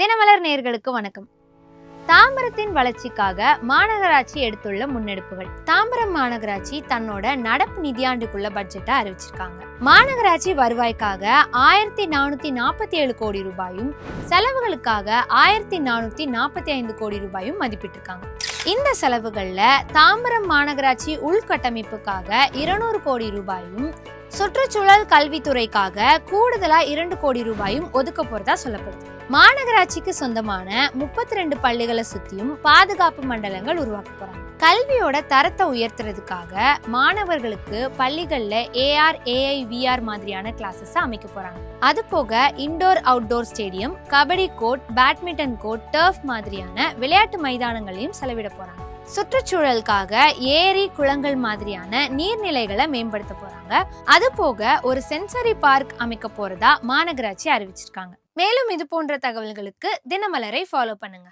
தினமலர் நேயர்களுக்கு வணக்கம். தாம்பரத்தின் வளர்ச்சிக்காக மாநகராட்சி எடுத்துள்ள முன்னெடுப்புகள். தாம்பரம் மாநகராட்சி தன்னோட நடப்பு நிதியாண்டுக்குள்ள பட்ஜெட்டை அறிவிச்சிருக்காங்க. மாநகராட்சி வருவாய்க்காக 1447 கோடி ரூபாயும் செலவுகளுக்காக 1445 கோடி ரூபாயும் மதிப்பிட்டிருக்காங்க. இந்த செலவுகள்ல தாம்பரம் மாநகராட்சி உள்கட்டமைப்புக்காக 200 கோடி ரூபாயும் சுற்றுச்சூழல் கல்வித்துறைக்காக கூடுதலா 2 கோடி ரூபாயும் ஒதுக்க போறதா சொல்லப்படுது. மாநகராட்சிக்கு சொந்தமான 32 பள்ளிகளை சுத்தியும் பாதுகாப்பு மண்டலங்கள் உருவாக்க போறாங்க. கல்வியோட தரத்தை உயர்த்துறதுக்காக மாணவர்களுக்கு பள்ளிகள்ல AR, AI, VR மாதிரியான கிளாஸஸ் அமைக்க போறாங்க. அது போக indoor outdoor stadium, kabaddi court, badminton court, turf மாதிரியான விளையாட்டு மைதானங்களையும் செலவிட போறாங்க. சுற்றுச்சூழலுக்காக ஏரி, குளங்கள் மாதிரியான நீர்நிலைகளை மேம்படுத்த போறாங்க. அது போக ஒரு சென்சரி பார்க் அமைக்க போறதா மாநகராட்சி அறிவிச்சிருக்காங்க. மேலும் இது போன்ற தகவல்களுக்கு தினமலரை ஃபாலோ பண்ணுங்க.